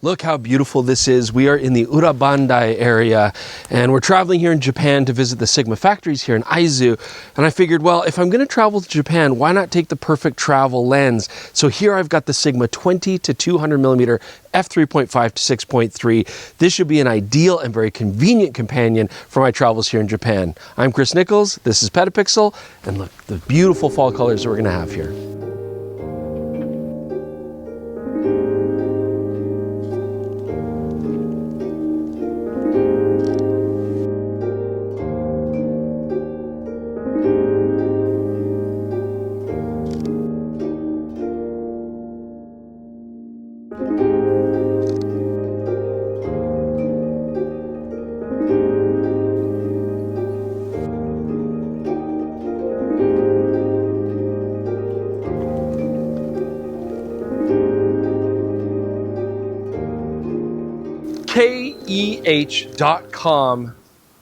Look how beautiful this is. We are in the Urabandai area and we're traveling here in Japan to visit the Sigma factories here in Aizu. And I figured, well, if I'm going to travel to Japan, why not take the perfect travel lens? So here I've got the Sigma 20 to 200 millimeter f3.5 to 6.3. This should be an ideal and very convenient companion for my travels here in Japan. I'm Chris Niccolls, this is PetaPixel, and look, the beautiful fall colors that we're going to have here. KEH.com.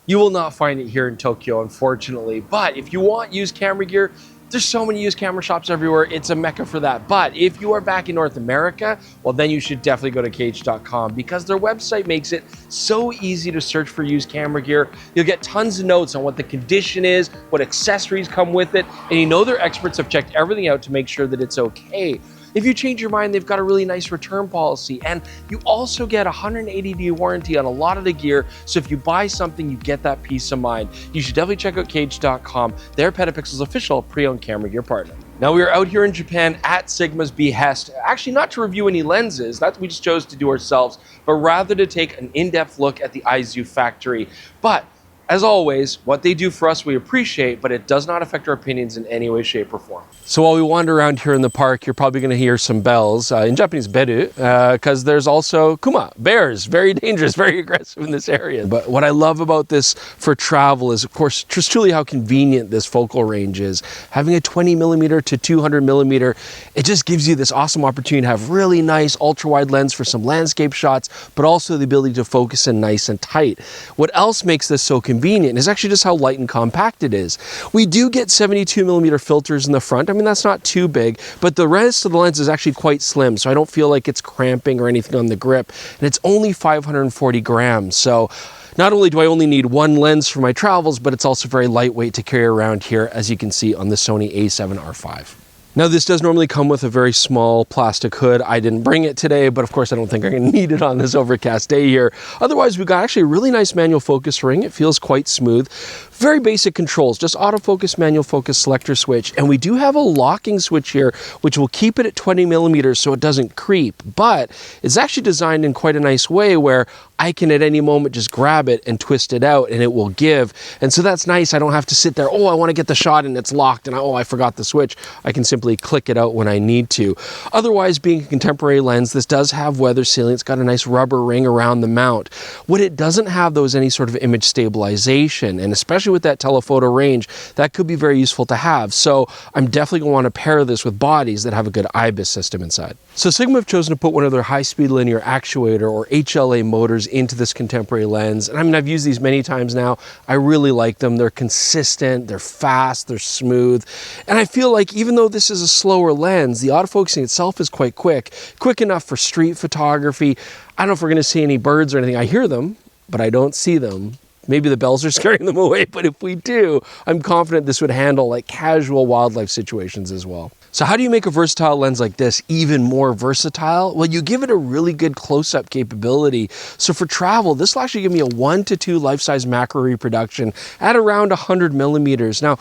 You will not find it here in Tokyo, unfortunately. But if you want used camera gear, there's so many used camera shops everywhere. It's a mecca for that. But if you are back in North America, well, then you should definitely go to KEH.com because their website makes it so easy to search for used camera gear. You'll get tons of notes on what the condition is, what accessories come with it, and you know their experts have checked everything out to make sure that it's okay. If you change your mind, they've got a really nice return policy, and you also get a 180-day warranty on a lot of the gear, so if you buy something, you get that peace of mind. You should definitely check out KEH.com. They're PetaPixel's official pre-owned camera gear partner. Now we are out here in Japan at Sigma's behest, actually not to review any lenses, that we just chose to do ourselves, but rather to take an in-depth look at the Aizu factory. But as always, what they do for us we appreciate, but it does not affect our opinions in any way, shape, or form. So while we wander around here in the park, you're probably going to hear some bells, in Japanese beru, because there's also kuma, bears, very dangerous, very aggressive in this area. But what I love about this for travel is, of course, just truly how convenient this focal range is. Having a 20 millimeter to 200 millimeter, it just gives you this awesome opportunity to have really nice ultra-wide lens for some landscape shots, but also the ability to focus in nice and tight. What else makes this so convenient is actually just how light and compact it is. We do get 72 millimeter filters in the front. I mean, that's not too big, but the rest of the lens is actually quite slim, so I don't feel like it's cramping or anything on the grip. And it's only 540 grams. So not only do I only need one lens for my travels, but it's also very lightweight to carry around here, as you can see on the Sony A7R5. Now this does normally come with a very small plastic hood. I didn't bring it today, but of course I don't think I'm gonna need it on this overcast day here. Otherwise, we've got actually a really nice manual focus ring. It feels quite smooth. Very basic controls, just autofocus, manual focus, selector switch. And we do have a locking switch here, which will keep it at 20 millimeters so it doesn't creep. But it's actually designed in quite a nice way where I can at any moment just grab it and twist it out and it will give. And so that's nice. I don't have to sit there, oh, I want to get the shot and it's locked and oh, I forgot the switch. I can simply click it out when I need to. Otherwise, being a contemporary lens, this does have weather sealing. It's got a nice rubber ring around the mount. What it doesn't have though is any sort of image stabilization, and especially with that telephoto range, that could be very useful to have. So I'm definitely going to want to pair this with bodies that have a good IBIS system inside. So Sigma have chosen to put one of their high-speed linear actuator or HLA motors into this contemporary lens. And I mean, I've used these many times now. I really like them. They're consistent, they're fast, they're smooth. And I feel like even though this is a slower lens, the autofocusing itself is quite quick enough for street photography. I don't know if we're going to see any birds or anything. I hear them, but I don't see them. Maybe the bells are scaring them away, but if we do, I'm confident this would handle like casual wildlife situations as well. So how do you make a versatile lens like this even more versatile? Well, you give it a really good close-up capability. So for travel, this will actually give me a 1 to 2 life-size macro reproduction at around 100 millimeters. Now,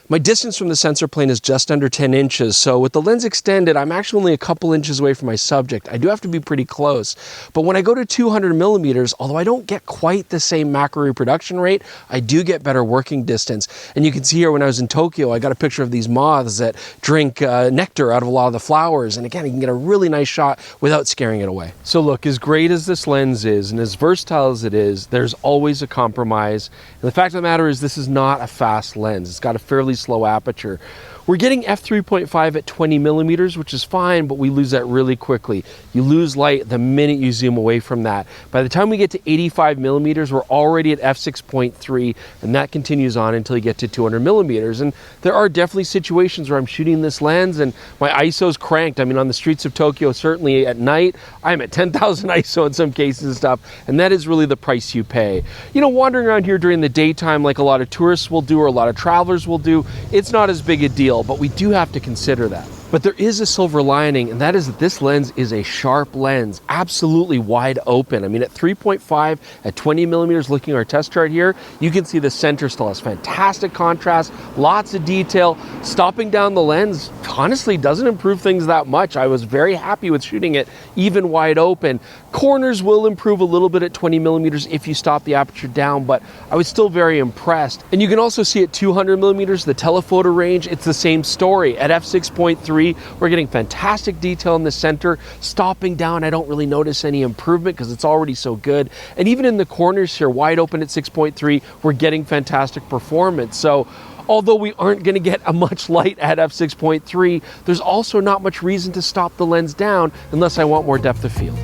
my distance from the sensor plane is just under 10 inches, so with the lens extended, I'm actually only a couple inches away from my subject. I do have to be pretty close, but when I go to 200 millimeters, although I don't get quite the same macro reproduction rate, I do get better working distance. And you can see here when I was in Tokyo, I got a picture of these moths that drink nectar out of a lot of the flowers, and again, you can get a really nice shot without scaring it away. So look, as great as this lens is, and as versatile as it is, there's always a compromise. And the fact of the matter is this is not a fast lens. It's got a fairly slow aperture. We're getting f3.5 at 20 millimeters, which is fine, but we lose that really quickly. You lose light the minute you zoom away from that. By the time we get to 85 millimeters, we're already at f6.3, and that continues on until you get to 200 millimeters. And there are definitely situations where I'm shooting this lens and my ISO's cranked. I mean, on the streets of Tokyo, certainly at night, I'm at 10,000 ISO in some cases and stuff, and that is really the price you pay. You know, wandering around here during the daytime like a lot of tourists will do or a lot of travelers will do, it's not as big a deal, but we do have to consider that. But there is a silver lining, and that is that this lens is a sharp lens, absolutely wide open. I mean, at 3.5, at 20 millimeters, looking at our test chart here, you can see the center still has fantastic contrast, lots of detail. Stopping down the lens honestly doesn't improve things that much. I was very happy with shooting it even wide open. Corners will improve a little bit at 20 millimeters if you stop the aperture down, but I was still very impressed. And you can also see at 200 millimeters, the telephoto range, it's the same story. At f6.3, we're getting fantastic detail in the center. Stopping down, I don't really notice any improvement because it's already so good. And even in the corners here, wide open at 6.3, we're getting fantastic performance. So although we aren't going to get a much light at f6.3, there's also not much reason to stop the lens down unless I want more depth of field.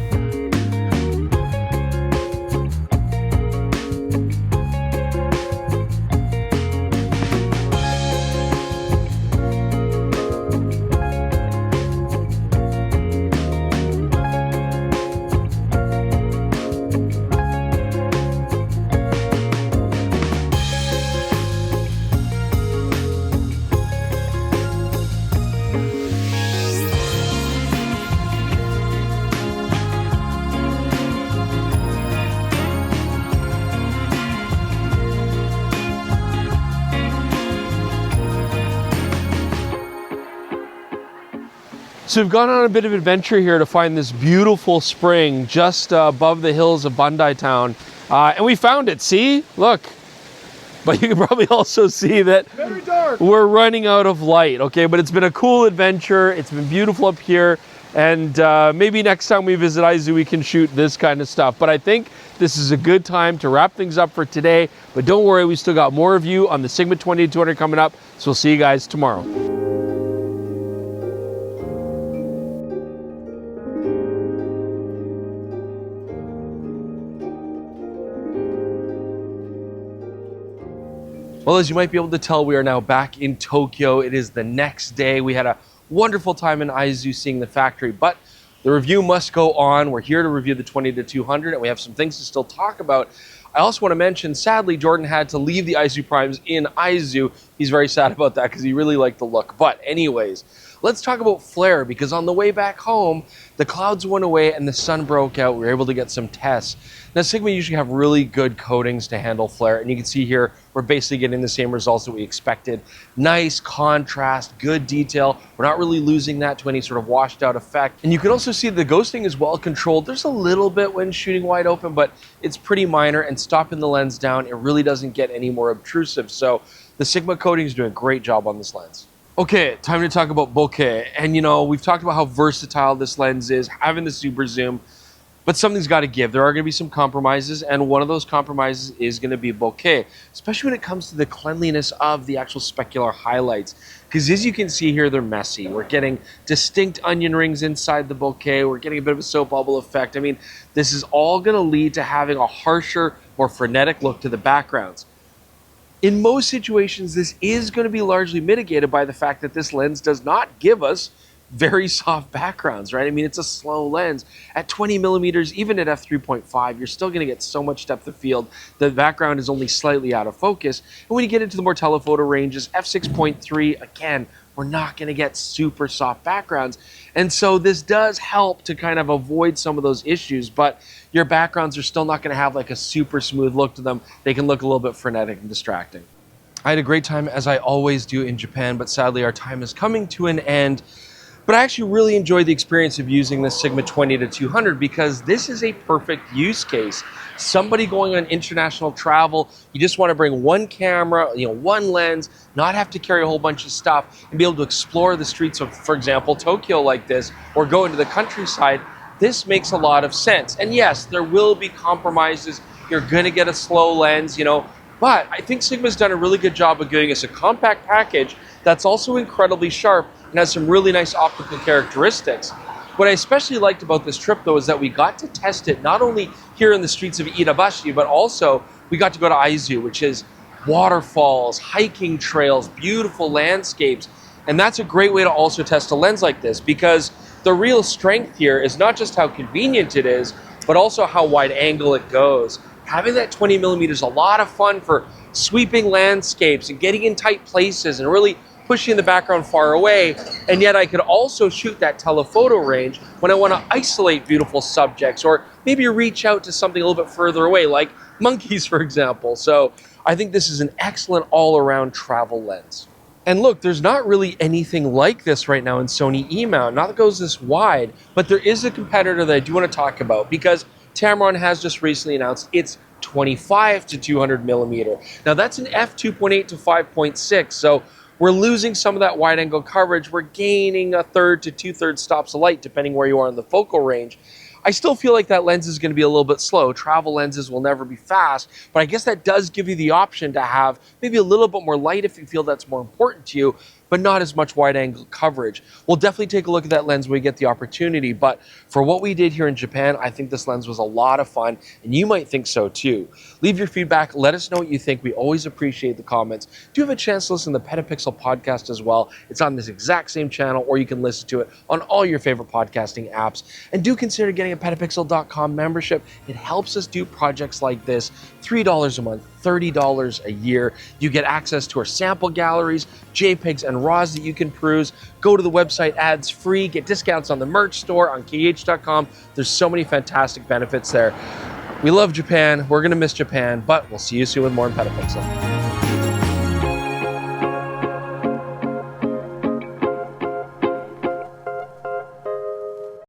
So we've gone on a bit of adventure here to find this beautiful spring just above the hills of Bandai Town. And we found it, see? Look. But you can probably also see that very dark. We're running out of light, okay? But it's been a cool adventure. It's been beautiful up here. And maybe next time we visit Aizu, we can shoot this kind of stuff. But I think this is a good time to wrap things up for today. But don't worry, we still got more of you on the Sigma 20-200 coming up. So we'll see you guys tomorrow. Well, as you might be able to tell, we are now back in Tokyo. It is the next day. We had a wonderful time in Aizu seeing the factory, but the review must go on. We're here to review the 20-200, and we have some things to still talk about. I also want to mention, sadly, Jordan had to leave the Aizu Primes in Aizu. He's very sad about that because he really liked the look. But anyways, let's talk about flare, because on the way back home, the clouds went away and the sun broke out. We were able to get some tests. Now, Sigma usually have really good coatings to handle flare, and you can see here, we're basically getting the same results that we expected. Nice contrast, good detail. We're not really losing that to any sort of washed out effect. And you can also see the ghosting is well controlled. There's a little bit when shooting wide open, but it's pretty minor, and stopping the lens down, it really doesn't get any more obtrusive. So the Sigma coating is doing a great job on this lens. Okay, time to talk about bokeh. And you know, we've talked about how versatile this lens is, having the super zoom, but something's got to give. There are going to be some compromises, and one of those compromises is going to be bokeh, especially when it comes to the cleanliness of the actual specular highlights. Because as you can see here, they're messy. We're getting distinct onion rings inside the bokeh. We're getting a bit of a soap bubble effect. I mean, this is all going to lead to having a harsher, more frenetic look to the backgrounds. In most situations, this is going to be largely mitigated by the fact that this lens does not give us very soft backgrounds, right? I mean, it's a slow lens. At 20 millimeters, even at f3.5, you're still going to get so much depth of field. The background is only slightly out of focus. And when you get into the more telephoto ranges, f6.3, again, we're not going to get super soft backgrounds. And so this does help to kind of avoid some of those issues, but your backgrounds are still not going to have like a super smooth look to them. They can look a little bit frenetic and distracting. I had a great time, as I always do in Japan, but sadly our time is coming to an end. But I actually really enjoyed the experience of using this Sigma 20-200 because this is a perfect use case. Somebody going on international travel, you just want to bring one camera, one lens, not have to carry a whole bunch of stuff, and be able to explore the streets of, for example, Tokyo like this, or go into the countryside. This makes a lot of sense. And yes, there will be compromises. You're going to get a slow lens, but I think Sigma's done a really good job of giving us a compact package that's also incredibly sharp and has some really nice optical characteristics. What I especially liked about this trip, though, is that we got to test it not only here in the streets of Itabashi, but also we got to go to Aizu, which is waterfalls, hiking trails, beautiful landscapes. And that's a great way to also test a lens like this, because the real strength here is not just how convenient it is, but also how wide angle it goes. Having that 20 millimeters is a lot of fun for sweeping landscapes and getting in tight places and really pushing the background far away. And yet I could also shoot that telephoto range when I want to isolate beautiful subjects, or maybe reach out to something a little bit further away, like monkeys, for example. So I think this is an excellent all-around travel lens. And look, there's not really anything like this right now in Sony E-mount, not that goes this wide, but there is a competitor that I do want to talk about, because Tamron has just recently announced its 25 to 200 millimeter. Now that's an f2.8 to 5.6, so we're losing some of that wide angle coverage. We're gaining a third to two-thirds stops of light, depending where you are in the focal range. I still feel like that lens is going to be a little bit slow. Travel lenses will never be fast, but I guess that does give you the option to have maybe a little bit more light if you feel that's more important to you, but not as much wide angle coverage. We'll definitely take a look at that lens when we get the opportunity, but for what we did here in Japan, I think this lens was a lot of fun, and you might think so too. Leave your feedback, let us know what you think. We always appreciate the comments. Do you have a chance to listen to the PetaPixel podcast as well? It's on this exact same channel, or you can listen to it on all your favorite podcasting apps. And do consider getting a PetaPixel.com membership. It helps us do projects like this. $3 a month, $30 a year. You get access to our sample galleries, JPEGs and RAWs that you can peruse. Go to the website ads free, get discounts on the merch store, on KDH.com. There's so many fantastic benefits there. We love Japan. We're going to miss Japan, but we'll see you soon with more on PetaPixel.